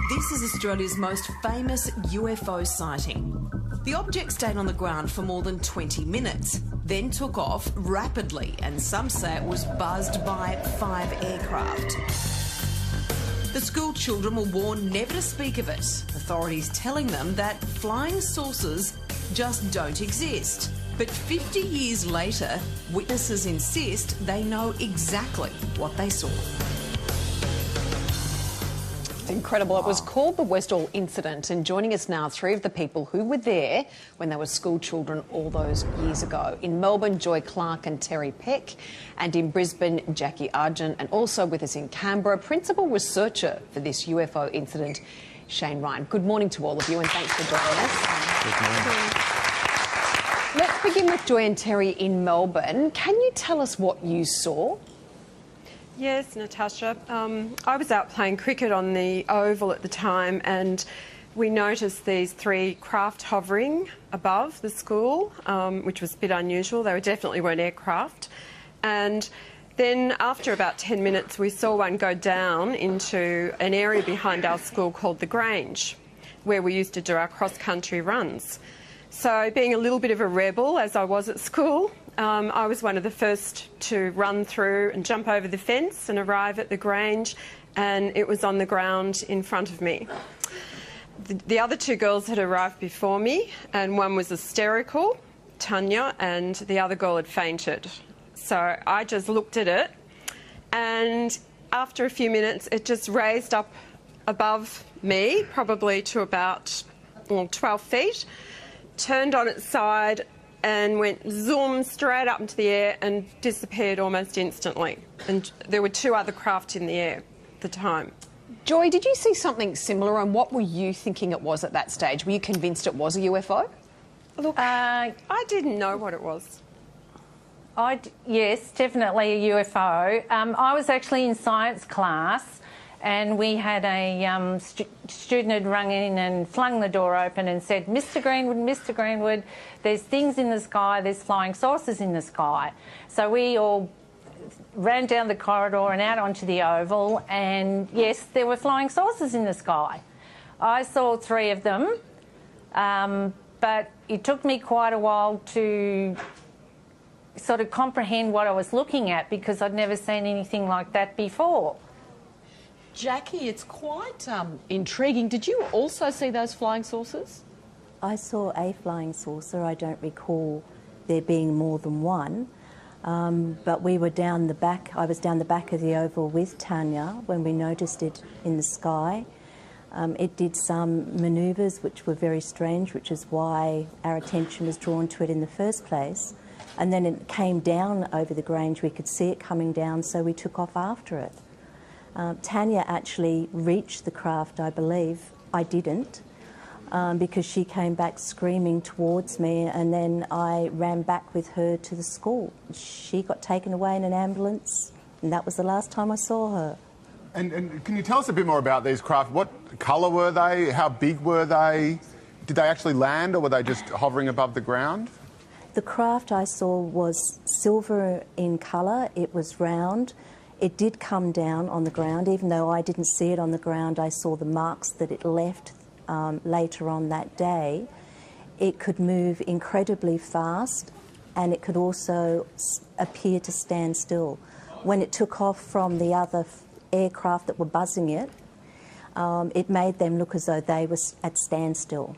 This is Australia's most famous UFO sighting. The object stayed on the ground for more than 20 minutes, then took off rapidly, and some say it was buzzed by 5 aircraft. The school children were warned never to speak of it, authorities telling them that flying saucers just don't exist. But 50 years later, witnesses insist they know exactly what they saw. Incredible. It was called the Westall incident, and joining us now, 3 of the people who were there when they were school children all those years ago. In Melbourne, Joy Clark and Terry Peck, and in Brisbane, Jackie Argent, and also with us in Canberra, principal researcher for this UFO incident, Shane Ryan. Good morning to all of you, and thanks for joining us. Good morning. Let's begin with Joy and Terry in Melbourne. Can you tell us what you saw? Yes, Natasha. I was out playing cricket on the oval at the time, and we noticed these 3 craft hovering above the school, which was a bit unusual. They definitely weren't aircraft. And then after about 10 minutes, we saw one go down into an area behind our school called the Grange, where we used to do our cross-country runs. So being a little bit of a rebel, as I was at school, I was one of the first to run through and jump over the fence and arrive at the Grange, and it was on the ground in front of me. The other 2 girls had arrived before me, and one was hysterical, Tanya, and the other girl had fainted. So I just looked at it, and after a few minutes it just raised up above me, probably to about 12 feet, turned on its side and went zoom straight up into the air and disappeared almost instantly. And there were 2 other craft in the air at the time. Joy, did you see something similar, and what were you thinking it was at that stage? Were you convinced it was a UFO? Look, I didn't know what it was. Yes, definitely a UFO. I was actually in science class, and we had a student had rung in and flung the door open and said, Mr Greenwood, there's things in the sky, there's flying saucers in the sky. So we all ran down the corridor and out onto the oval, and yes, there were flying saucers in the sky. I saw 3 of them, but it took me quite a while to sort of comprehend what I was looking at, because I'd never seen anything like that before. Jackie, it's quite intriguing. Did you also see those flying saucers? I saw a flying saucer. I don't recall there being more than one. But we were down the back. I was down the back of the oval with Tanya when we noticed it in the sky. It did some manoeuvres which were very strange, which is why our attention was drawn to it in the first place. And then it came down over the Grange. We could see it coming down, so we took off after it. Tanya actually reached the craft, I believe. I didn't, because she came back screaming towards me, and then I ran back with her to the school. She got taken away in an ambulance, and that was the last time I saw her. And can you tell us a bit more about these craft? What colour were they? How big were they? Did they actually land, or were they just hovering above the ground? The craft I saw was silver in colour. It was round. It did come down on the ground. Even though I didn't see it on the ground, I saw the marks that it left later on that day. It could move incredibly fast, and it could also appear to stand still. When it took off from the other aircraft that were buzzing it, it made them look as though they were at standstill.